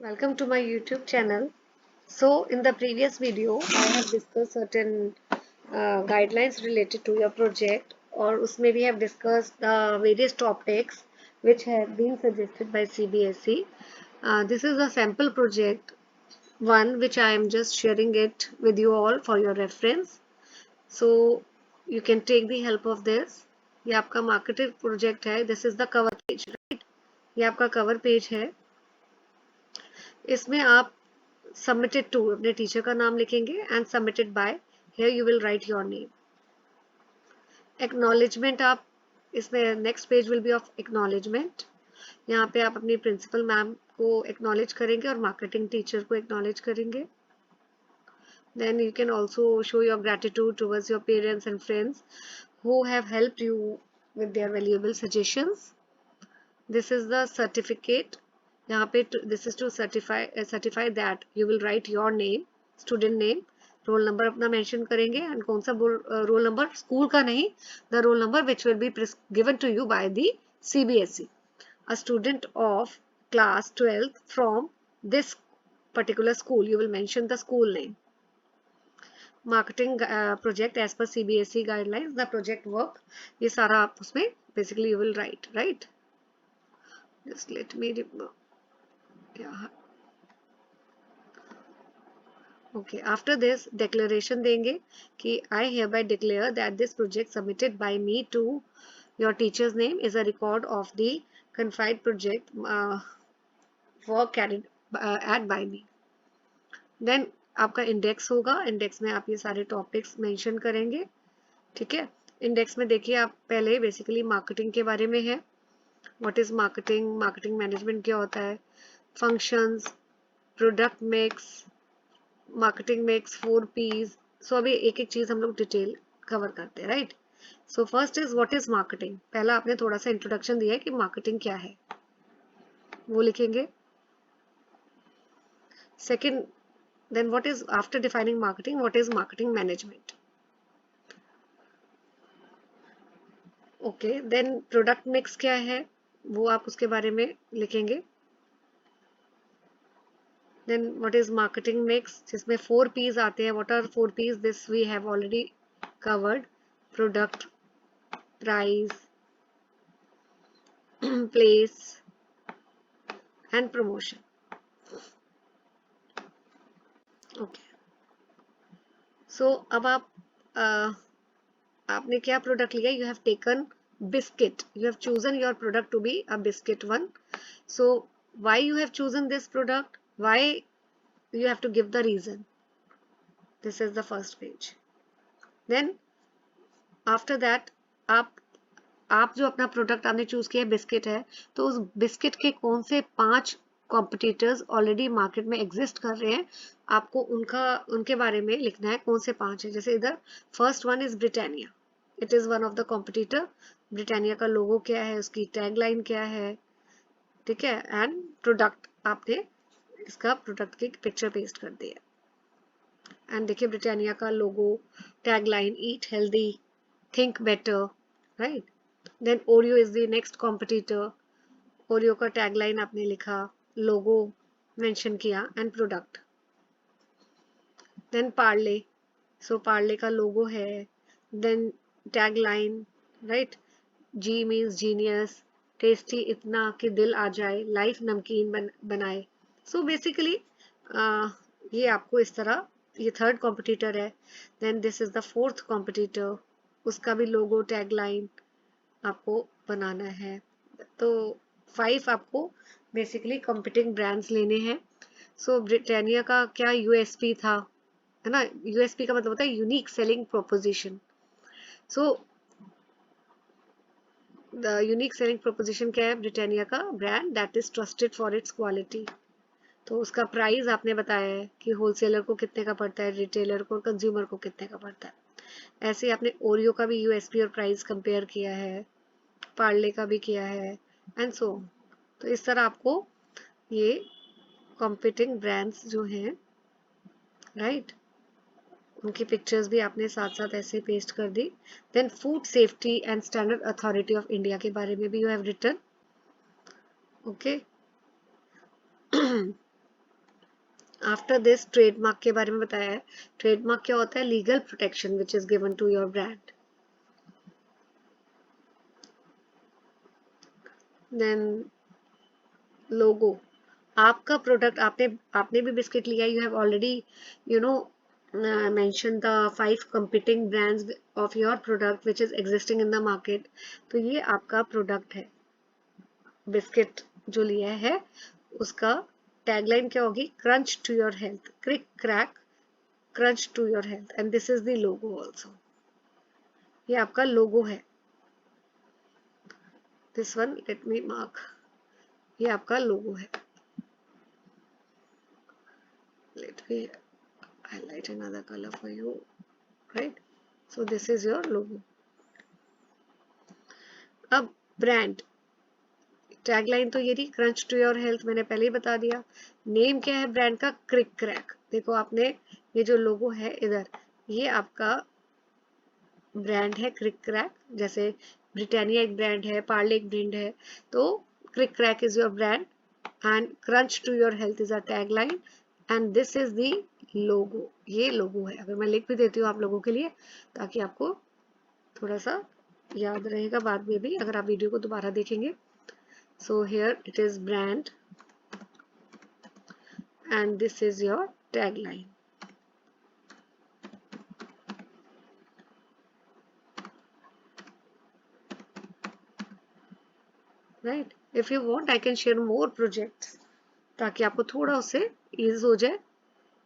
Welcome to my YouTube channel. So in the previous video, I have discussed certain guidelines related to your project, और उसमें we have discussed the various topics which have been suggested by CBSE. This is a sample project one which I am just sharing it with you all for your reference. So you can take the help of this. ये आपका marketed project है. This is the cover page, right? ये आपका cover page है. इसमें आप submitted to अपने teacher का नाम लिखेंगे and submitted by here you will write your name. Acknowledgement आप इसमें next page will be of acknowledgement. यहाँ पे आप अपनी प्रिंसिपल मैम को acknowledge करेंगे और मार्केटिंग टीचर को acknowledge करेंगे. Then you can also show your gratitude towards your parents and friends who have helped you with their valuable suggestions. This is the certificate. यहाँ पे this is to certify that you will write your name, student name, roll number अपना mention करेंगे and कौन सा roll number school का नहीं, the roll number which will be given to you by the CBSE. A student of class 12th from this particular school, you will mention the school name. Marketing project as per CBSE guidelines, the project work, ये सारा आप उसमें basically you will write, right? Just let me yeah. Okay, after this declaration देंगे कि I hereby declare that this project submitted by me to your teacher's name is a record of the confined project work carried at by me. Then आपका index होगा, index में आप ये सारे topics mention करेंगे. ठीक है, इंडेक्स में देखिए आप पहले बेसिकली मार्केटिंग के बारे में है. What is marketing, marketing management क्या होता है, functions, product mix, marketing mix, 4 P's. सो अभी एक एक चीज हम लोग डिटेल कवर करते हैं, right. So first is what is marketing. पहला आपने थोड़ा सा इंट्रोडक्शन दिया है कि मार्केटिंग क्या है, वो लिखेंगे. Second, then what is, after defining marketing, what is marketing management. Okay, then product mix क्या है वो आप उसके बारे में लिखेंगे. Then what is marketing mix, जिसमें 4 P's आते हैं. What are 4 P's? This we have already covered. Product, price, place and promotion. Okay, so अब आप आपने क्या प्रोडक्ट लिया, you have taken biscuit, you have chosen your product to be a biscuit one. So why you have chosen this product, why you have to give the reason. This is the first page. Then after that आप जो अपना product आपने choose किया biscuit है, तो उस biscuit के कौन से 5 कॉम्पिटिटर्स ऑलरेडी मार्केट में एग्जिस्ट कर रहे हैं, आपको उनके बारे में लिखना है. कौन से 5 है, जैसे इधर first one is Britannia. It is one of the competitor. Britannia का लोगो क्या है, उसकी टैगलाइन क्या है, ठीक है, एंड प्रोडक्ट आपने इसका प्रोडक्ट की पिक्चर पेस्ट कर दिया. एंड देखिए ब्रिटानिया का logo, tagline, eat healthy, think better, right. Then Oreo is the next competitor. Oreo का टैगलाइन आपने लिखा, लोगो मेंशन किया and product. Then Parle, so Parle का लोगो है, then tagline, right. G means genius, tasty इतना कि दिल आ जाए, लाइफ नमकीन बनाए. सो बेसिकली ये आपको इस तरह, ये थर्ड कॉम्पिटिटर है. Then this is the fourth competitor, उसका भी लोगो, टैगलाइन आपको बनाना है. तो 5 आपको बेसिकली कॉम्पिटिंग ब्रांड्स लेने हैं. सो ब्रिटानिया का क्या यूएसपी था, है ना. यूएसपी का मतलब होता है unique selling proposition. So the unique selling proposition क्या है ब्रिटानिया का, brand that is trusted for its quality. तो उसका प्राइस आपने बताया है कि होलसेलर को कितने का पड़ता है, रिटेलर को, कंज्यूमर को कितने का पड़ता है. ऐसे आपने ओरियो का भी यूएसपी और प्राइस कंपेयर किया है, पार्ले का भी किया है, एंड सो. तो इस तरह आपको ये कॉम्पिटिंग ब्रांड्स जो हैं, राइट, उनकी पिक्चर्स भी आपने साथ साथ ऐसे पेस्ट कर दी. Then food safety and standard authority of India के बारे में भी you have written. Okay, after this trademark के बारे में बताया है. ट्रेडमार्क क्या होता है? Legal protection which is given to your brand. Then logo. आपका प्रोडक्ट, आपने भी बिस्किट लिया. You have already you know mention the 5 competing brands of your product which is existing in the market. तो ये आपका प्रोडक्ट है. Biscuit जो लिया है उसका टैगलाइन क्या होगी? Crunch to your health, crick crack crunch to your health. And this is the logo also. ये आपका लोगो है. This one let me mark. ये आपका लोगो है. Let me highlight another color for you, right? So this is your logo. अब brand tagline तो ये रही, क्रंच टू योर हेल्थ, मैंने पहले ही बता दिया. नेम क्या है ब्रांड का? क्रिक क्रैक. देखो आपने ये जो लोगो है इधर, ये आपका ब्रांड है क्रिक क्रैक. जैसे ब्रिटानिया एक ब्रांड है, पार्ले एक ब्रांड है, तो Crick Crack is your brand and crunch to your health is a tagline and this is the logo. ये लोगो है. अगर मैं लिख भी देती हूँ आप लोगों के लिए ताकि आपको थोड़ा सा याद रहेगा बाद में भी अगर आप वीडियो को दोबारा देखेंगे. So here it is brand and this is your tagline. Right. If you want I can share more projects ताकि आपको थोड़ा उससे ईज हो जाए.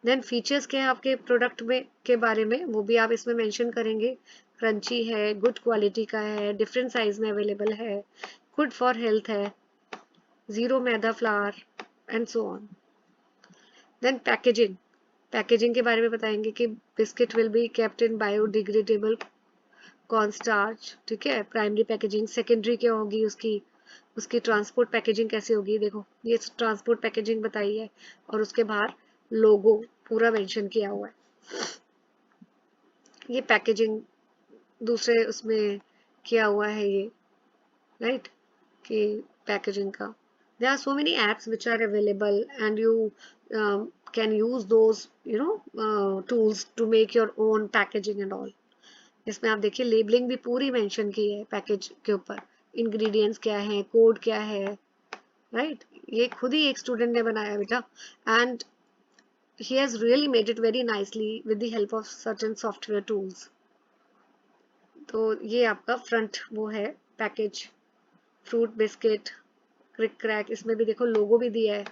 देन फीचर्स क्या है आपके प्रोडक्ट में के बारे में, वो भी आप इसमें मेंशन करेंगे. क्रंची है, गुड क्वालिटी का है, डिफरेंट साइज में अवेलेबल है, गुड फॉर हेल्थ है, zero maida flour and so on. Then packaging के बारे में बताएंगे कि biscuit will be kept in biodegradable corn starch. ठीक है. Primary packaging. सेकेंडरी क्या होगी उसकी ट्रांसपोर्ट पैकेजिंग कैसे होगी? देखो ये ट्रांसपोर्ट पैकेजिंग बताई है और उसके बाहर लोगो पूरा मेंशन किया हुआ है. ये पैकेजिंग दूसरे उसमें किया हुआ है ये, राइट, कि पैकेजिंग का. there are so many apps which are available and you can use those tools to make your own packaging and all. इसमें आप देखिए लेबलिंग भी पूरी मेंशन की है पैकेज के ऊपर. इंग्रेडिएंट्स क्या है, कोड क्या है, राइट. ये खुद ही एक स्टूडेंट ने बनाया बेटा and he has really made it very nicely with the help of certain software tools. तो ये आपका फ्रंट वो है पैकेज. फ्रूट बिस्किट क्रिक क्रैक, इसमें भी देखो लोगो भी दिया है,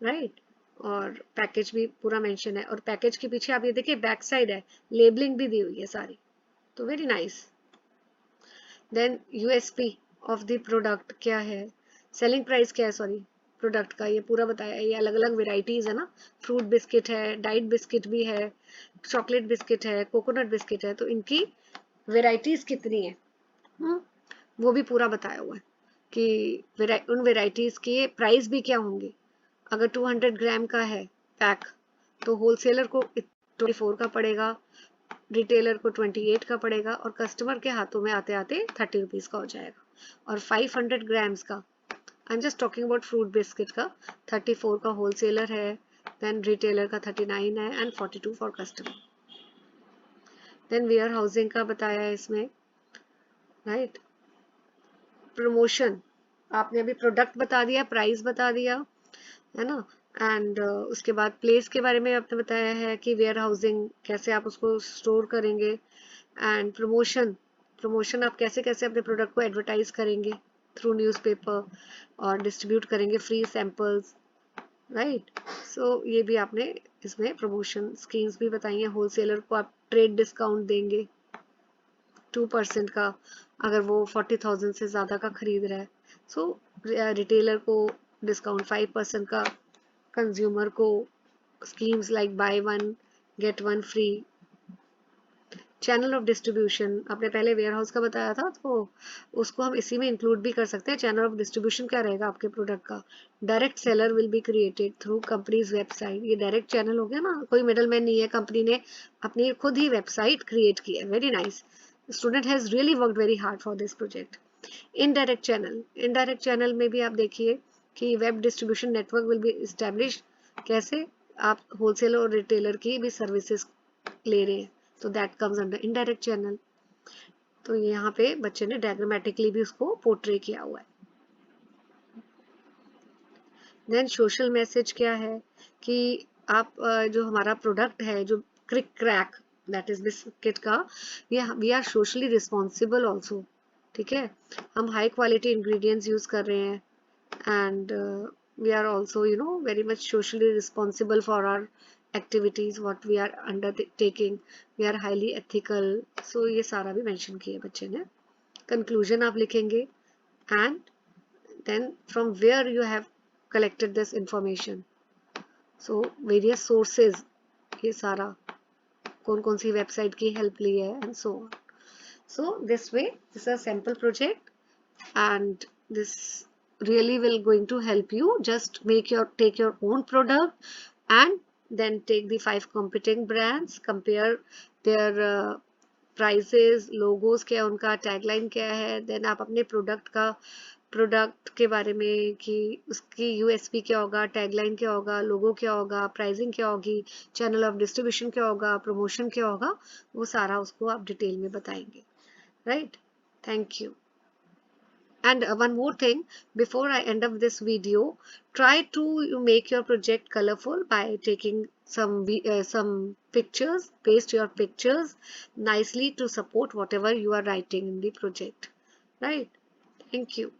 राइट, और पैकेज भी पूरा मेंशन है. और पैकेज के पीछे आप ये देखिए बैक साइड है, लेबलिंग भी दी हुई है सारी. तो very nice. Then USP of the product क्या है, सेलिंग प्राइस क्या है सॉरी प्रोडक्ट का, ये पूरा बताया है. ये अलग अलग वेराइटीज है ना. फ्रूट बिस्किट है, डाइट बिस्किट भी है, चॉकलेट बिस्किट है, कोकोनट बिस्किट है. तो इनकी वेराइटीज कितनी है वो भी पूरा बताया हुआ है कि उन वेराइटीज के प्राइस भी क्या होंगे. अगर 200 ग्राम का है पैक तो होलसेलर को 24 का पड़ेगा, रिटेलर को 28 का पड़ेगा और कस्टमर के हाथों में आते आते 30 रुपीज का हो जाएगा. और 500 ग्राम्स का, I am just talking about fruit biscuit का, 34 का होलसेलर है, देन रिटेलर का 39 है and 42 for customer. Then warehousing का बताया है इसमें, राइट. प्रमोशन आपने अभी प्रोडक्ट बता दिया, प्राइस बता दिया है ना. एंड उसके बाद प्लेस के बारे में आपने बताया है कि वेयर हाउसिंग कैसे आप उसको स्टोर करेंगे. एंड प्रमोशन आप कैसे कैसे अपने प्रोडक्ट को एडवर्टाइज करेंगे थ्रू न्यूज़पेपर और डिस्ट्रीब्यूट करेंगे फ्री सैंपल्स, राइट. सो ये भी आपने इसमें प्रमोशन स्कीम्स भी बताई हैं. होलसेलर को आप ट्रेड डिस्काउंट देंगे 2% का अगर वो 40,000 से ज़्यादा का खरीद रहा है. सो रिटेलर को डिस्काउंट 5% का, कंज्यूमर को schemes like by one get one free. Channel of distribution आपने पहले वेयर हाउस का बताया था तो उसको हम इसी में इंक्लूड भी कर सकते हैं. चैनल ऑफ डिस्ट्रीब्यूशन क्या रहेगा आपके प्रोडक्ट का? Direct seller will be created through companies website. ये डायरेक्ट चैनल हो गया ना, कोई मिडल मैन नहीं है, कंपनी ने अपनी खुद ही वेबसाइट क्रिएट की है. Very nice. Student has really worked very hard for this project. Indirect channel में भी आप देखिए कि web distribution network will be established. कैसे? आप होलसेलर और रिटेलर की भी सर्विसेज ले रहे हैं, तो that comes under indirect channel. तो यहाँ पे बच्चे ने डायग्रामेटिकली भी उसको पोर्ट्रे किया हुआ है। देन सोशल मैसेज क्या है कि आप जो हमारा प्रोडक्ट है जो crick crack that is biscuit का, ये we are socially responsible also, ठीक है। हम हाई क्वालिटी इंग्रेडिएंट्स यूज कर रहे हैं and we are also very much socially responsible for our activities what we are undertaking, we are highly ethical, so ये सारा भी mention किया बच्चे ने। conclusion आप लिखेंगे and then from where you have collected this information, so various sources, ये सारा कौन कौन सी वेबसाइट की हेल्प ली है and so on. So this way this is a sample project and this really will going to help you. Just take your own product and then take the 5 competing brands, compare their prices, logos क्या है उनका, tagline क्या है, then आप अपने product के बारे में कि उसकी यूएसपी क्या होगा, टैगलाइन क्या होगा, लोगो क्या होगा, प्राइसिंग क्या होगी, चैनल ऑफ डिस्ट्रीब्यूशन क्या होगा, प्रमोशन क्या होगा, वो सारा उसको आप डिटेल में बताएंगे, right. Thank you. And one more thing, before I end up this video, try to make your project colorful by taking some pictures, paste your pictures nicely to support whatever you are writing in the project, right? Thank you.